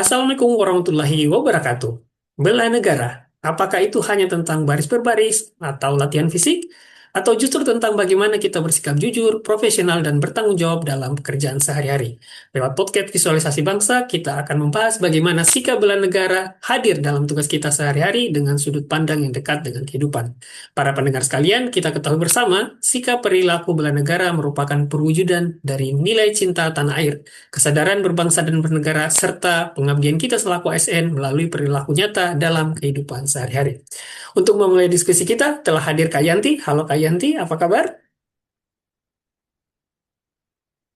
Assalamualaikum warahmatullahi wabarakatuh. Bela negara, apakah itu hanya tentang baris berbaris atau latihan fisik? Atau justru tentang bagaimana kita bersikap jujur, profesional, dan bertanggung jawab dalam pekerjaan sehari-hari? Lewat podcast Visualisasi Bangsa, kita akan membahas bagaimana sikap bela negara hadir dalam tugas kita sehari-hari dengan sudut pandang yang dekat dengan kehidupan. Para pendengar sekalian, kita ketahui bersama, sikap perilaku bela negara merupakan perwujudan dari nilai cinta tanah air, kesadaran berbangsa dan bernegara, serta pengabdian kita selaku ASN melalui perilaku nyata dalam kehidupan sehari-hari. Untuk memulai diskusi kita, telah hadir Kak Yanti. Halo Kak Yanti, apa kabar?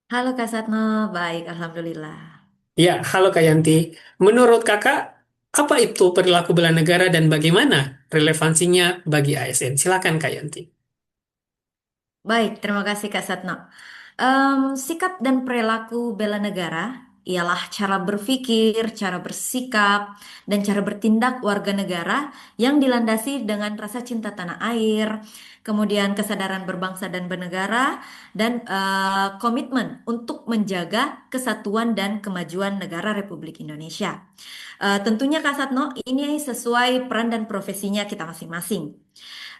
Halo Kak Satno, baik, Alhamdulillah. Ya, halo Kak Yanti. Menurut Kakak, apa itu perilaku bela negara dan bagaimana relevansinya bagi ASN? Silakan Kak Yanti. Baik, terima kasih Kak Satno. Sikap dan perilaku bela negara ialah cara berpikir, cara bersikap, dan cara bertindak warga negara yang dilandasi dengan rasa cinta tanah air, kemudian kesadaran berbangsa dan bernegara, dan komitmen untuk menjaga kesatuan dan kemajuan negara Republik Indonesia. Tentunya Kak Satno, ini sesuai peran dan profesinya kita masing-masing.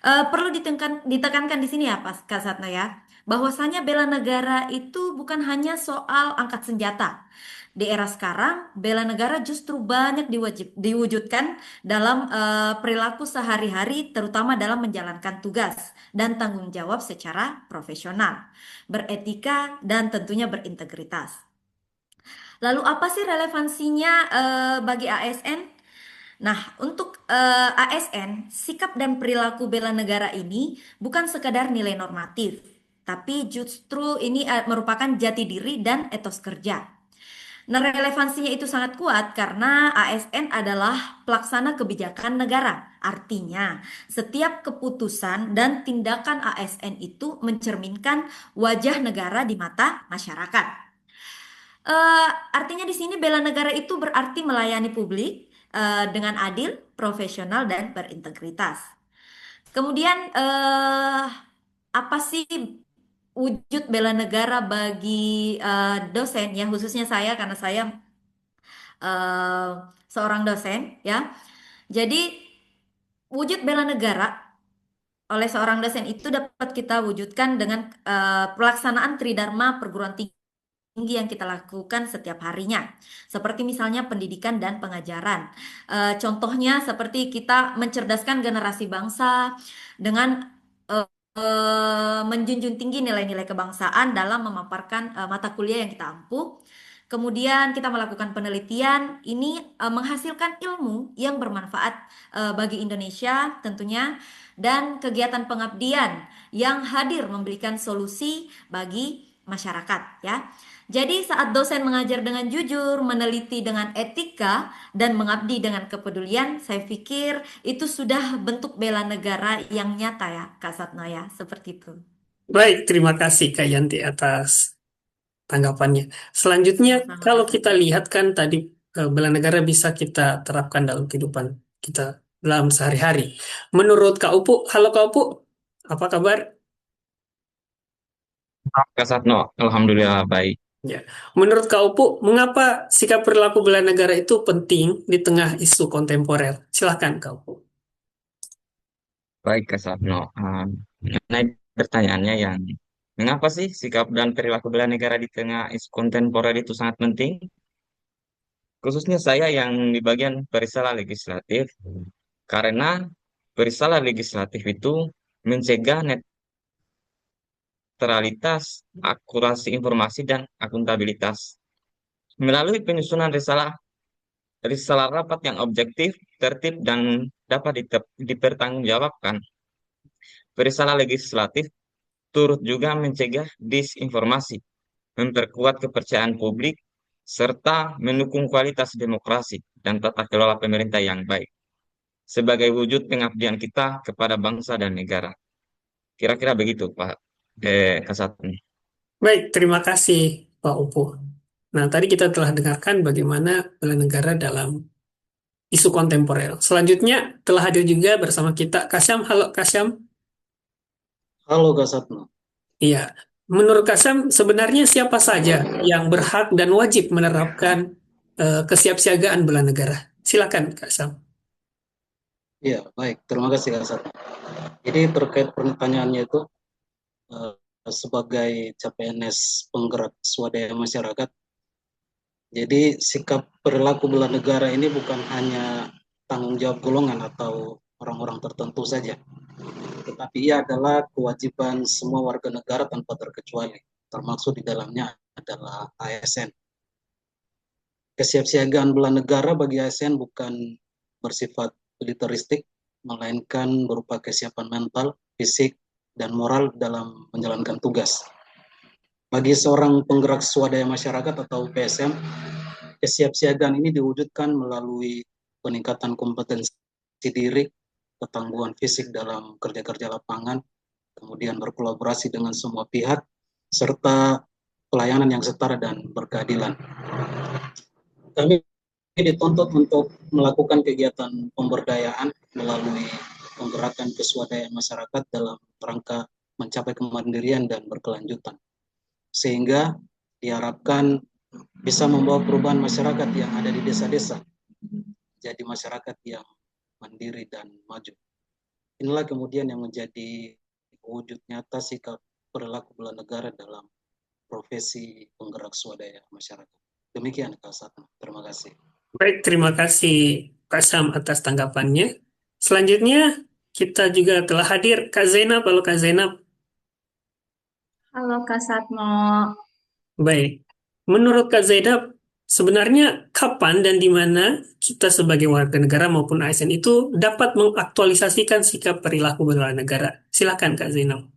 Perlu ditekankan di sini ya, Kak Satno ya, bahwasanya bela negara itu bukan hanya soal angkat senjata. Di era sekarang, bela negara justru banyak diwujudkan dalam perilaku sehari-hari, terutama dalam menjalankan tugas dan tanggung jawab secara profesional, beretika, dan tentunya berintegritas. Lalu apa sih relevansinya bagi ASN? Nah, untuk ASN, sikap dan perilaku bela negara ini bukan sekadar nilai normatif, tapi justru ini merupakan jati diri dan etos kerja. Nah, relevansinya itu sangat kuat karena ASN adalah pelaksana kebijakan negara. Artinya, setiap keputusan dan tindakan ASN itu mencerminkan wajah negara di mata masyarakat. Artinya di sini bela negara itu berarti melayani publik dengan adil, profesional, dan berintegritas. Kemudian apa sih wujud bela negara bagi dosen ya, khususnya saya karena saya eh, seorang dosen ya. Jadi wujud bela negara oleh seorang dosen itu dapat kita wujudkan dengan pelaksanaan Tridharma perguruan tinggi yang kita lakukan setiap harinya. Seperti misalnya pendidikan dan pengajaran. Contohnya seperti kita mencerdaskan generasi bangsa dengan menjunjung tinggi nilai-nilai kebangsaan dalam memaparkan mata kuliah yang kita ampuh. Kemudian kita melakukan penelitian, ini menghasilkan ilmu yang bermanfaat bagi Indonesia tentunya, dan kegiatan pengabdian yang hadir memberikan solusi bagi masyarakat ya. Jadi saat dosen mengajar dengan jujur, meneliti dengan etika, dan mengabdi dengan kepedulian, saya pikir itu sudah bentuk bela negara yang nyata ya, Kak Satno ya, seperti itu. Baik, terima kasih Kak Yanti atas tanggapannya. Selanjutnya, Sama-sama kalau Kak kita Satno. lihat kan tadi bela negara bisa kita terapkan dalam kehidupan kita dalam sehari-hari. Menurut Kak Upu, halo Kak Upu, apa kabar? Kak Satno, Alhamdulillah baik. Ya. Menurut Kak Upu, mengapa sikap perilaku bela negara itu penting di tengah isu kontemporer? Silahkan Kak Upu. Baik Kak Satno. Mengenai pertanyaannya yang mengapa sih sikap dan perilaku bela negara di tengah isu kontemporer itu sangat penting? Khususnya saya yang di bagian perisalah legislatif, karena perisalah legislatif itu mencegah netralitas, akurasi informasi, dan akuntabilitas. Melalui penyusunan risalah rapat yang objektif, tertib, dan dapat dipertanggungjawabkan. Perisalah legislatif turut juga mencegah disinformasi, memperkuat kepercayaan publik, serta mendukung kualitas demokrasi dan tata kelola pemerintah yang baik sebagai wujud pengabdian kita kepada bangsa dan negara. Kira-kira begitu, Pak Kasatun. Baik, terima kasih Pak Upu. Nah, tadi kita telah dengarkan bagaimana bela negara dalam isu kontemporer. Selanjutnya telah hadir juga bersama kita Kasyam. Halo Kasyam. Halo Kak Satno. Iya. Menurut Kasyam, sebenarnya siapa saja yang berhak dan wajib menerapkan kesiapsiagaan bela negara. Silakan, Kak Sam. Ya, baik. Terima kasih, Kak Satno. Jadi terkait pertanyaannya itu, sebagai CPNS penggerak swadaya masyarakat, jadi sikap perilaku bela negara ini bukan hanya tanggung jawab golongan atau orang-orang tertentu saja, tetapi ia adalah kewajiban semua warga negara tanpa terkecuali, termasuk di dalamnya adalah ASN. Kesiapsiagaan bela negara bagi ASN bukan bersifat militeristik, melainkan berupa kesiapan mental, fisik, dan moral dalam menjalankan tugas. Bagi seorang penggerak swadaya masyarakat atau PSM, kesiapsiagaan ini diwujudkan melalui peningkatan kompetensi diri, ketangguhan fisik dalam kerja-kerja lapangan, kemudian berkolaborasi dengan semua pihak, serta pelayanan yang setara dan berkeadilan. Kami dituntut untuk melakukan kegiatan pemberdayaan melalui penggerakan keswadayaan masyarakat dalam rangka mencapai kemandirian dan berkelanjutan, sehingga diharapkan bisa membawa perubahan masyarakat yang ada di desa-desa jadi masyarakat yang mandiri dan maju. Inilah kemudian yang menjadi wujud nyata sikap perilaku bela negara dalam profesi penggerak swadaya masyarakat. Demikian, Kak Satno. Terima kasih. Baik, terima kasih Kak Sam atas tanggapannya. Selanjutnya, kita juga telah hadir Kak Zainab. Halo Kak Zainab. Halo Kak Satno. Baik, menurut Kak Zainab, sebenarnya kapan dan di mana kita sebagai warga negara maupun ASN itu dapat mengaktualisasikan sikap perilaku bela negara? Silakan Kak Zainab.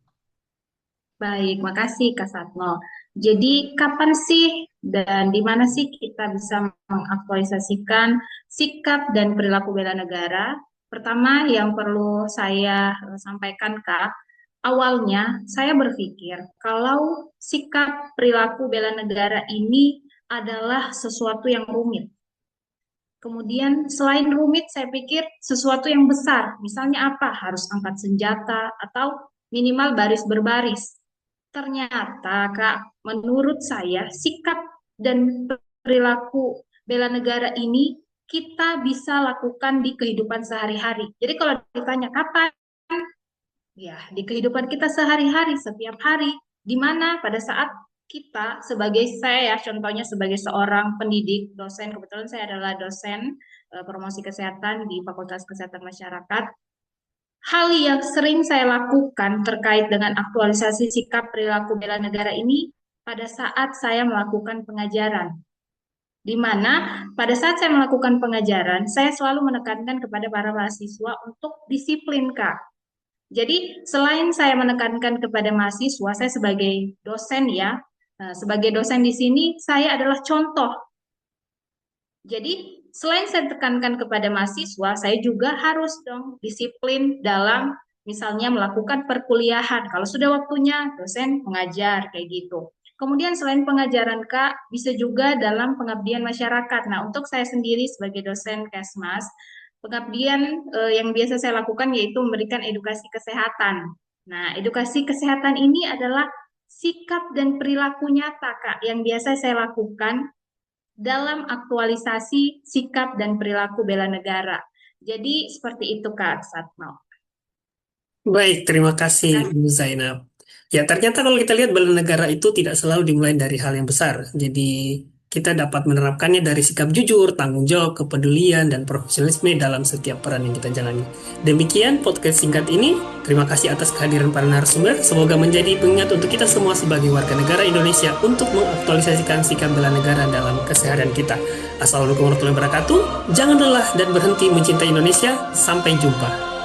Baik, makasih Kak Satno. Jadi kapan sih dan di mana sih kita bisa mengaktualisasikan sikap dan perilaku bela negara? Pertama yang perlu saya sampaikan Kak, awalnya saya berpikir kalau sikap perilaku bela negara ini adalah sesuatu yang rumit. Kemudian selain rumit, saya pikir sesuatu yang besar. Misalnya apa? Harus angkat senjata atau minimal baris berbaris. Ternyata, Kak, menurut saya sikap dan perilaku bela negara ini kita bisa lakukan di kehidupan sehari-hari. Jadi kalau ditanya kapan? Ya, di kehidupan kita sehari-hari, setiap hari. Di mana pada saat kita sebagai saya, contohnya sebagai seorang pendidik, dosen, kebetulan saya adalah dosen promosi kesehatan di Fakultas Kesehatan Masyarakat. Hal yang sering saya lakukan terkait dengan aktualisasi sikap perilaku bela negara ini pada saat saya melakukan pengajaran. Di mana pada saat saya melakukan pengajaran, saya selalu menekankan kepada para mahasiswa untuk disiplin, Kak. Jadi selain saya menekankan kepada mahasiswa, saya sebagai dosen ya, sebagai dosen di sini, saya adalah contoh. Jadi selain saya tekankan kepada mahasiswa, saya juga harus dong disiplin dalam misalnya melakukan perkuliahan. Kalau sudah waktunya, dosen mengajar, kayak gitu. Kemudian selain pengajaran, Kak, bisa juga dalam pengabdian masyarakat. Nah, untuk saya sendiri sebagai dosen Kesmas, pengabdian yang biasa saya lakukan yaitu memberikan edukasi kesehatan. Nah, edukasi kesehatan ini adalah sikap dan perilaku nyata, Kak, yang biasa saya lakukan dalam aktualisasi sikap dan perilaku bela negara. Jadi seperti itu Kak Satno. Baik, terima kasih Bu Zainab. Ya, ternyata kalau kita lihat bela negara itu tidak selalu dimulai dari hal yang besar. Jadi kita dapat menerapkannya dari sikap jujur, tanggung jawab, kepedulian, dan profesionalisme dalam setiap peran yang kita jalani. Demikian podcast singkat ini. Terima kasih atas kehadiran para narasumber. Semoga menjadi pengingat untuk kita semua sebagai warga negara Indonesia untuk mengaktualisasikan sikap bela negara dalam keseharian kita. Assalamualaikum warahmatullahi wabarakatuh. Jangan lelah dan berhenti mencintai Indonesia. Sampai jumpa.